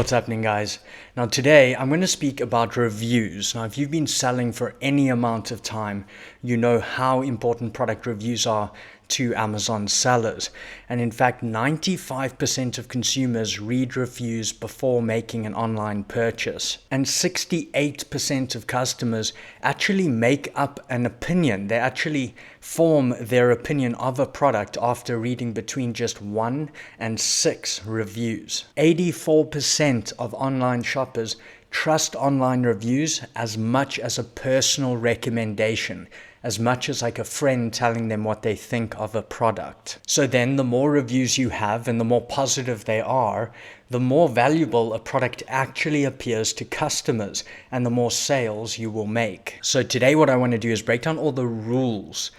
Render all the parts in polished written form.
What's happening, guys? Now today I'm going to speak about reviews. Now if you've been selling for any amount of time, you know how important product reviews are to Amazon sellers. And in fact, 95% of consumers read reviews before making an online purchase. And 68% of customers actually make up an opinion. They actually form their opinion of a product after reading between just 1 and 6 reviews. 84% of online shoppers trust online reviews as much as a personal recommendation, as much as like a friend telling them what they think of a product. So then the more reviews you have and the more positive they are, the more valuable a product actually appears to customers and the more sales you will make. So today what I want to do is break down all the rules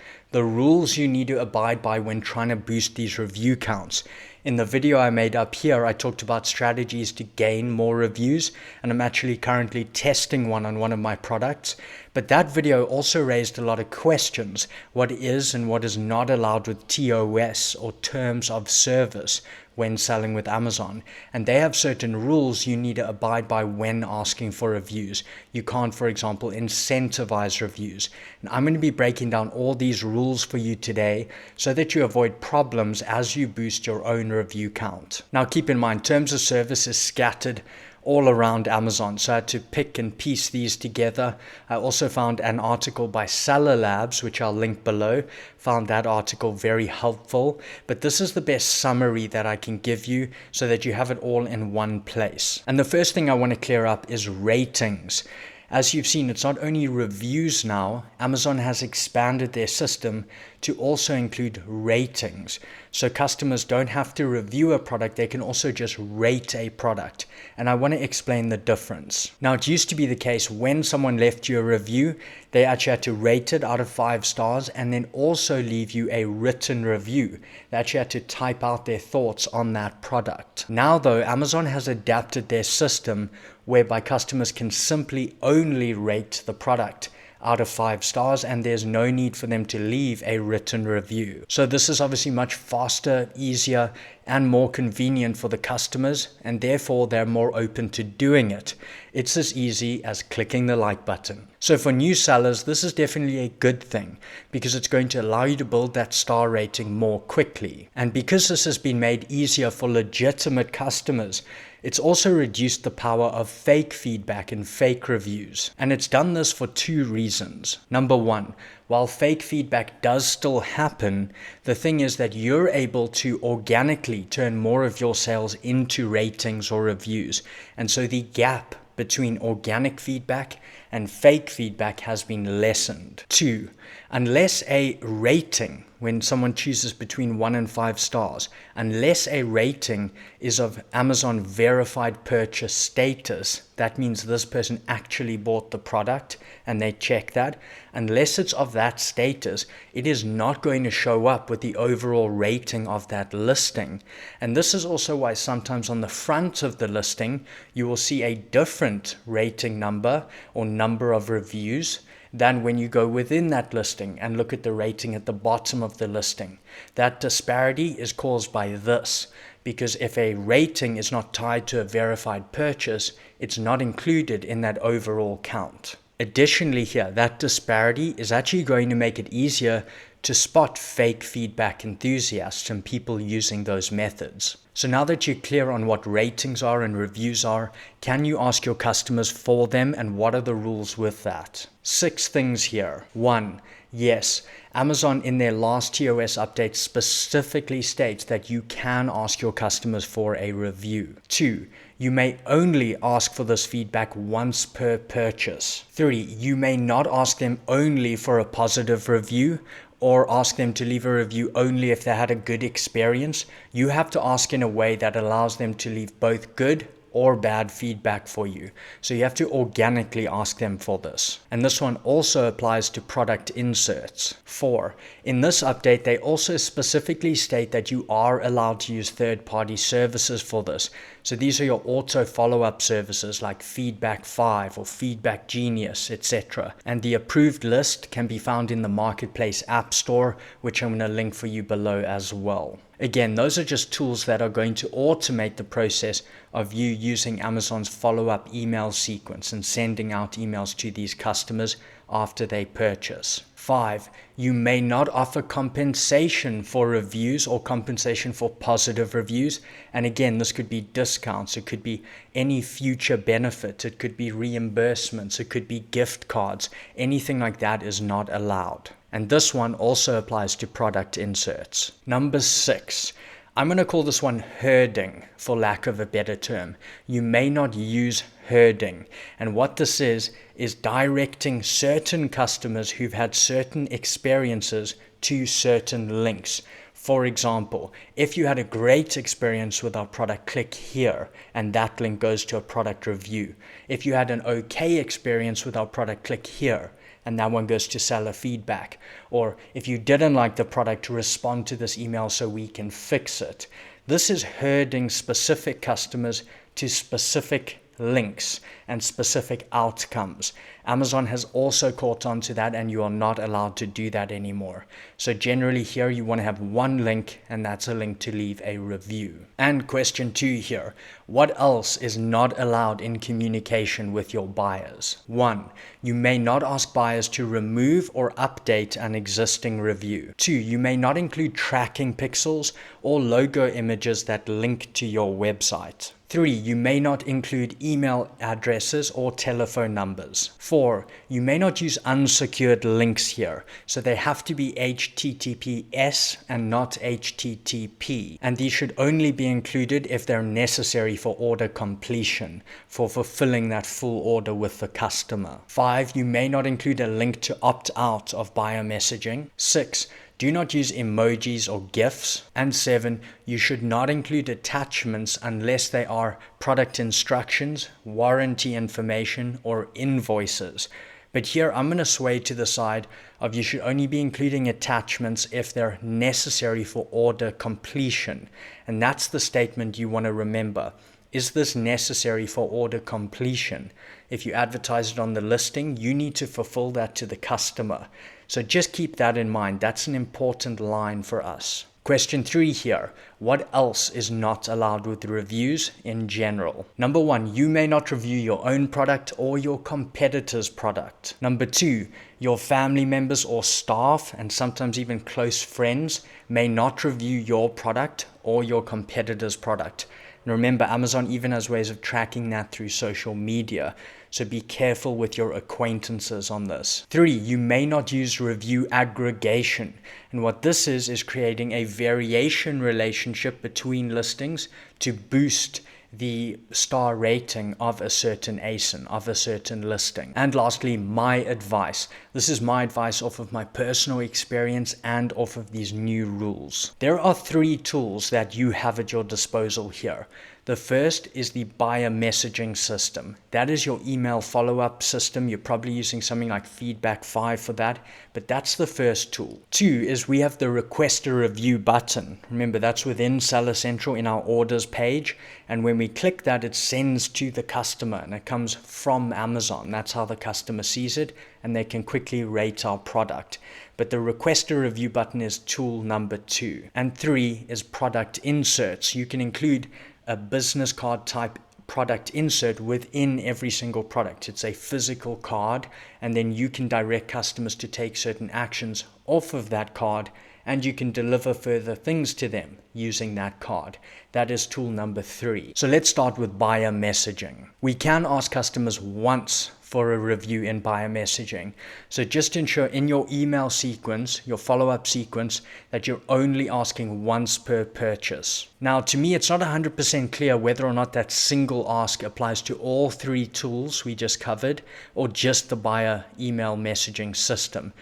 you need to abide by when trying to boost these review counts. In the video I made up here, I talked about strategies to gain more reviews, and I'm actually currently testing one on one of my products. But that video also raised a lot of questions. What is and what is not allowed with TOS, or terms of service, when selling with Amazon. And they have certain rules you need to abide by when asking for reviews. You can't, for example, incentivize reviews. And I'm going to be breaking down all these rules for you today so that you avoid problems as you boost your own review count. Now keep in mind, terms of service is scattered all around Amazon, so I had to pick and piece these together. I also found an article by Seller Labs, which I'll link below. Found that article very helpful, but this is the best summary that I can give you so that you have it all in one place. And the first thing I want to clear up is ratings. As you've seen, it's not only reviews now. Amazon has expanded their system to also include ratings. So customers don't have to review a product, they can also just rate a product. And I want to explain the difference. Now, it used to be the case when someone left you a review, they actually had to rate it out of 5 stars and then also leave you a written review. They actually had to type out their thoughts on that product. Now though, Amazon has adapted their system whereby customers can simply only rate the product out of 5 stars, and there's no need for them to leave a written review. So this is obviously much faster, easier, and more convenient for the customers, and therefore they're more open to doing it. It's as easy as clicking the like button. So for new sellers, this is definitely a good thing because it's going to allow you to build that star rating more quickly. And because this has been made easier for legitimate customers, it's also reduced the power of fake feedback and fake reviews. And it's done this for 2 reasons. Number 1, while fake feedback does still happen, the thing is that you're able to organically turn more of your sales into ratings or reviews. And so the gap between organic feedback and fake feedback has been lessened. 2, unless a rating, when someone chooses between 1 and 5 stars, unless a rating is of Amazon verified purchase status, that means this person actually bought the product and they check that. Unless it's of that status, it is not going to show up with the overall rating of that listing. And this is also why sometimes on the front of the listing, you will see a different rating number or number of reviews than when you go within that listing and look at the rating at the bottom of the listing. That disparity is caused by this, because if a rating is not tied to a verified purchase, it's not included in that overall count. Additionally here, that disparity is actually going to make it easier to spot fake feedback enthusiasts and people using those methods. So now that you're clear on what ratings are and reviews are, can you ask your customers for them, and what are the rules with that? 6 things here. 1, yes, Amazon in their last TOS update specifically states that you can ask your customers for a review. 2, you may only ask for this feedback once per purchase. 3, you may not ask them only for a positive review or ask them to leave a review only if they had a good experience. You have to ask in a way that allows them to leave both good or bad feedback for you. So you have to organically ask them for this. And this one also applies to product inserts. 4, in this update, they also specifically state that you are allowed to use third-party services for this. So these are your auto follow-up services like Feedback 5 or Feedback Genius, etc. And the approved list can be found in the Marketplace App Store, which I'm going to link for you below as well. Again, those are just tools that are going to automate the process of you using Amazon's follow-up email sequence and sending out emails to these customers after they purchase. 5, you may not offer compensation for reviews or compensation for positive reviews. And again, this could be discounts, it could be any future benefit, it could be reimbursements, it could be gift cards. Anything like that is not allowed. And this one also applies to product inserts. Number 6, I'm going to call this one herding for lack of a better term. You may not use herding. And what this is directing certain customers who've had certain experiences to certain links. For example, if you had a great experience with our product, click here, and that link goes to a product review. If you had an okay experience with our product, click here, and that one goes to seller feedback. Or if you didn't like the product, respond to this email so we can fix it. This is herding specific customers to specific links and specific outcomes. Amazon has also caught on to that, and you are not allowed to do that anymore. So generally here you want to have one link, and that's a link to leave a review. And question 2 here, what else is not allowed in communication with your buyers? 1, you may not ask buyers to remove or update an existing review. 2, you may not include tracking pixels or logo images that link to your website. 3, you may not include email addresses or telephone numbers. 4, you may not use unsecured links here. So they have to be HTTPS and not HTTP. And these should only be included if they're necessary for order completion, for fulfilling that full order with the customer. 5, you may not include a link to opt out of buyer messaging. 6, do not use emojis or GIFs. And 7, you should not include attachments unless they are product instructions, warranty information, or invoices. But here I'm going to sway to the side of you should only be including attachments if they're necessary for order completion. And that's the statement you want to remember. Is this necessary for order completion? If you advertise it on the listing, you need to fulfill that to the customer. So just keep that in mind. That's an important line for us. Question 3 here. What else is not allowed with reviews in general? Number 1, you may not review your own product or your competitor's product. Number 2, your family members or staff, and sometimes even close friends, may not review your product or your competitor's product. And remember, Amazon even has ways of tracking that through social media. So be careful with your acquaintances on this. 3, you may not use review aggregation. And what this is creating a variation relationship between listings to boost the star rating of a certain ASIN, of a certain listing. And lastly, my advice. This is my advice off of my personal experience and off of these new rules. There are 3 tools that you have at your disposal here. The first is the buyer messaging system. That is your email follow-up system. You're probably using something like Feedback 5 for that, but that's the first tool. 2 is we have the request a review button. Remember, that's within Seller Central in our orders page. And when we click that, it sends to the customer and it comes from Amazon. That's how the customer sees it, and they can quickly rate our product. But the request a review button is tool number 2. And 3 is product inserts. You can include a business card type product insert within every single product. It's a physical card, and then you can direct customers to take certain actions off of that card, and you can deliver further things to them using that card. That is tool number 3. So let's start with buyer messaging. We can ask customers once for a review in buyer messaging. So just ensure in your email sequence, your follow-up sequence, that you're only asking once per purchase. Now, to me, it's not 100% clear whether or not that single ask applies to all 3 tools we just covered, or just the buyer email messaging system.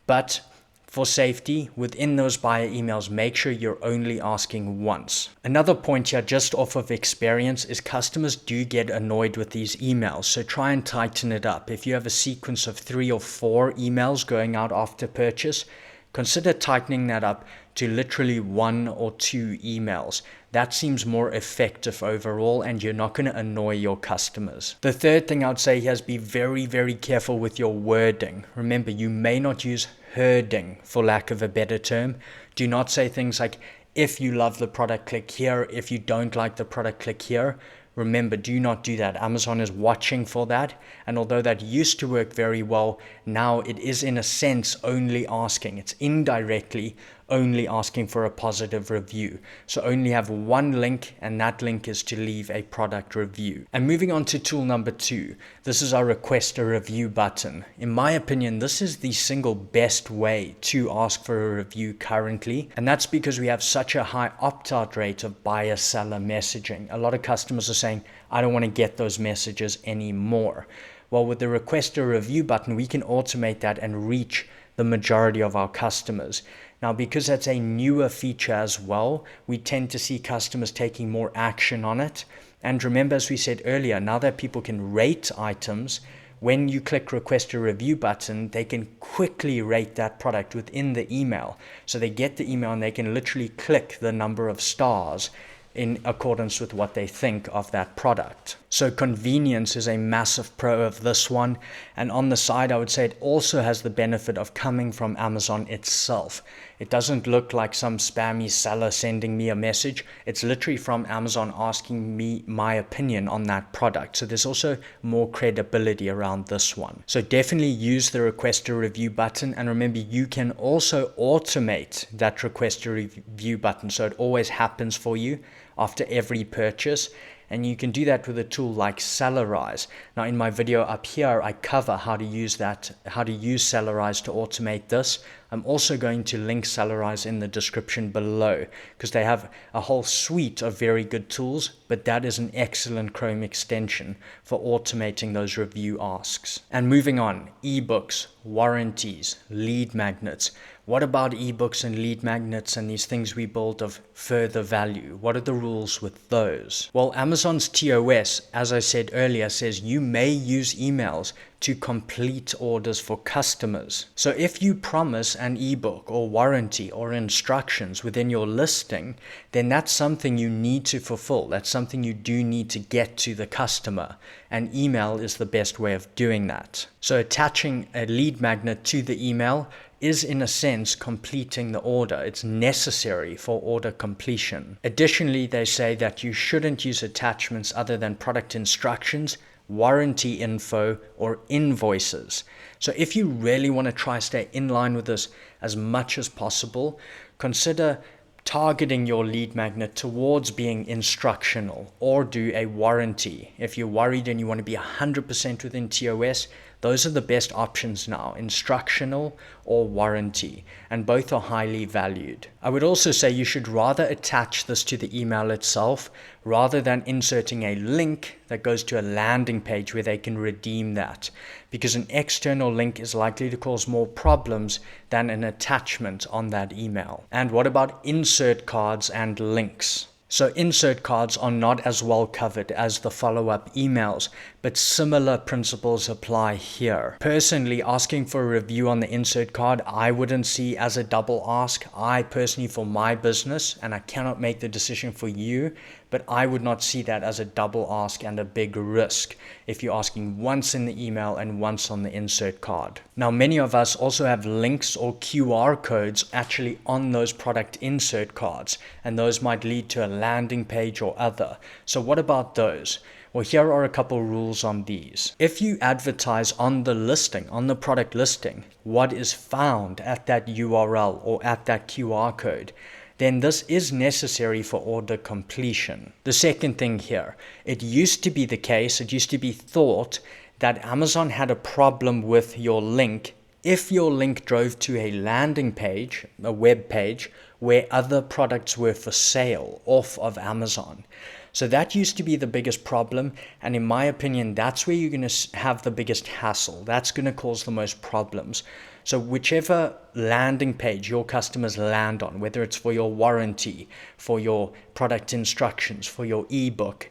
But for safety, within those buyer emails, make sure you're only asking once. Another point here, just off of experience, is customers do get annoyed with these emails. So try and tighten it up. If you have a sequence of 3 or 4 emails going out after purchase, consider tightening that up to literally 1 or 2 emails. That seems more effective overall, and you're not going to annoy your customers. The third thing I'd say here is be very, very careful with your wording. Remember, you may not use herding, for lack of a better term. Do not say things like If you love the product, click here. If you don't like the product, click here. Remember, do not do that. Amazon is watching for that. And although that used to work very well, now it is in a sense only asking. It's indirectly only asking for a positive review. So only have one link, and that link is to leave a product review. And moving on to tool number 2, this is our request a review button. In my opinion, this is the single best way to ask for a review currently. And that's because we have such a high opt-out rate of buyer-seller messaging. A lot of customers are saying, I don't want to get those messages anymore. Well, with the request a review button, we can automate that and reach the majority of our customers. Now, because that's a newer feature as well, we tend to see customers taking more action on it. And remember, as we said earlier, now that people can rate items, when you click request a review button, they can quickly rate that product within the email. So they get the email and they can literally click the number of stars in accordance with what they think of that product. So convenience is a massive pro of this one. And on the side, I would say it also has the benefit of coming from Amazon itself. It doesn't look like some spammy seller sending me a message. It's literally from Amazon asking me my opinion on that product. So there's also more credibility around this one. So definitely use the request a review button. And remember, you can also automate that request a review button. So it always happens for you after every purchase. And you can do that with a tool like Sellerize. Now in my video up here, I cover how to use Sellerize to automate this. I'm also going to link Sellerize in the description below because they have a whole suite of very good tools, but that is an excellent Chrome extension for automating those review asks. And moving on, ebooks, warranties, lead magnets. What about ebooks and lead magnets and these things we build of further value? What are the rules with those? Well, Amazon's TOS, as I said earlier, says you may use emails to complete orders for customers. So if you promise an ebook or warranty or instructions within your listing, then that's something you need to fulfill. That's something you do need to get to the customer. And email is the best way of doing that. So attaching a lead magnet to the email is in a sense completing the order. It's necessary for order completion. Additionally, they say that you shouldn't use attachments other than product instructions, warranty info, or invoices. So if you really want to try stay in line with this as much as possible, consider targeting your lead magnet towards being instructional or do a warranty. If you're worried and you want to be 100% within TOS, those are the best options now, instructional or warranty, and both are highly valued. I would also say you should rather attach this to the email itself rather than inserting a link that goes to a landing page where they can redeem that, because an external link is likely to cause more problems than an attachment on that email. And what about insert cards and links? So insert cards are not as well covered as the follow-up emails, but similar principles apply here. Personally, asking for a review on the insert card, I wouldn't see as a double ask. I personally, for my business, and I cannot make the decision for you, but I would not see that as a double ask and a big risk if you're asking once in the email and once on the insert card. Now, many of us also have links or QR codes actually on those product insert cards, and those might lead to a landing page or other. So what about those? Well, here are a couple rules on these. If you advertise on the listing, on the product listing, what is found at that URL or at that QR code, then this is necessary for order completion. The second thing here, it used to be the case, it used to be thought that Amazon had a problem with your link if your link drove to a landing page, a web page, where other products were for sale off of Amazon. So that used to be the biggest problem, and in my opinion, that's where you're going to have the biggest hassle. That's going to cause the most problems. So whichever landing page your customers land on, whether it's for your warranty, for your product instructions, for your ebook,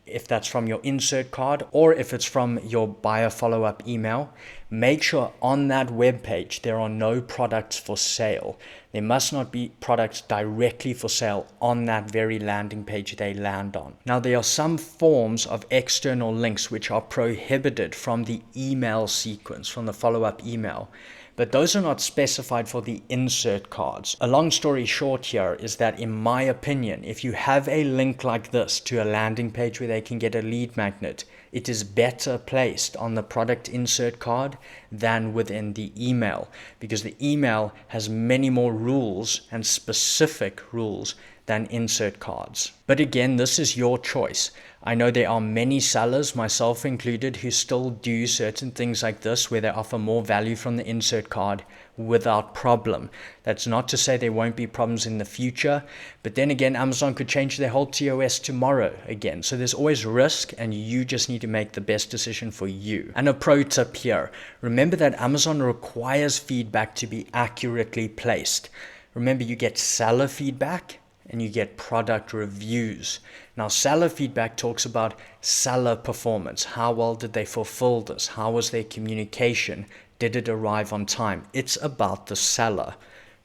if that's from your insert card, or if it's from your buyer follow-up email, make sure on that web page there are no products for sale. There must not be products directly for sale on that very landing page they land on. Now, there are some forms of external links which are prohibited from the email sequence, from the follow-up email. but those are not specified for the insert cards. A long story short here is that, in my opinion, if you have a link like this to a landing page where they can get a lead magnet, it is better placed on the product insert card than within the email, because the email has many more rules and specific rules than insert cards. But again, this is your choice. I know there are many sellers, myself included, who still do certain things like this where they offer more value from the insert card without problem. That's not to say there won't be problems in the future, but then again, Amazon could change their whole TOS tomorrow again. So there's always risk, and you just need to make the best decision for you. And a pro tip here, remember that Amazon requires feedback to be accurately placed. Remember, you get seller feedback and you get product reviews. Now, seller feedback talks about seller performance. How well did they fulfill this? How was their communication? Did it arrive on time? It's about the seller.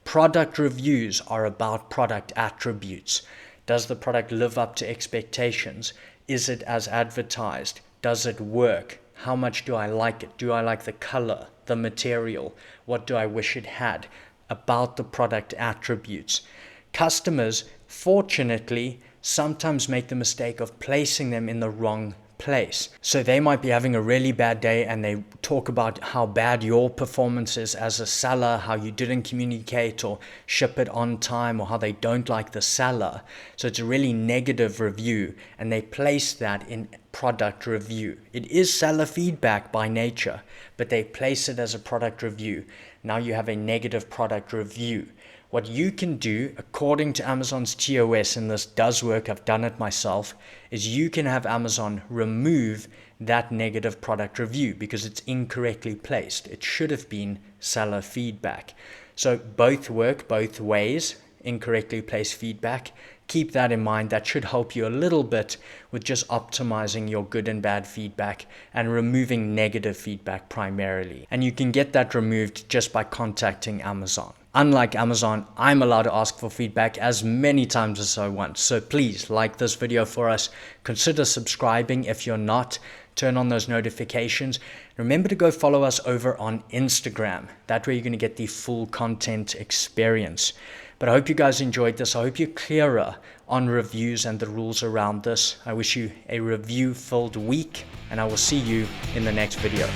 Product reviews are about product attributes. Does the product live up to expectations? Is it as advertised? Does it work? How much do I like it? Do I like the color, the material? What do I wish it had? About the product attributes. Customers, fortunately, sometimes make the mistake of placing them in the wrong place. So they might be having a really bad day and they talk about how bad your performance is as a seller, how you didn't communicate or ship it on time, or how they don't like the seller. So it's a really negative review, and they place that in product review. It is seller feedback by nature, but they place it as a product review. Now you have a negative product review. What you can do, according to Amazon's TOS, and this does work, I've done it myself, is you can have Amazon remove that negative product review because it's incorrectly placed. It should have been seller feedback. So both work both ways, incorrectly placed feedback. Keep that in mind. That should help you a little bit with just optimizing your good and bad feedback and removing negative feedback primarily. And you can get that removed just by contacting Amazon. Unlike Amazon, I'm allowed to ask for feedback as many times as I want. So please like this video for us. Consider subscribing if you're not. Turn on those notifications. Remember to go follow us over on Instagram. That way you're going to get the full content experience. But I hope you guys enjoyed this. I hope you're clearer on reviews and the rules around this. I wish you a review-filled week, and I will see you in the next video.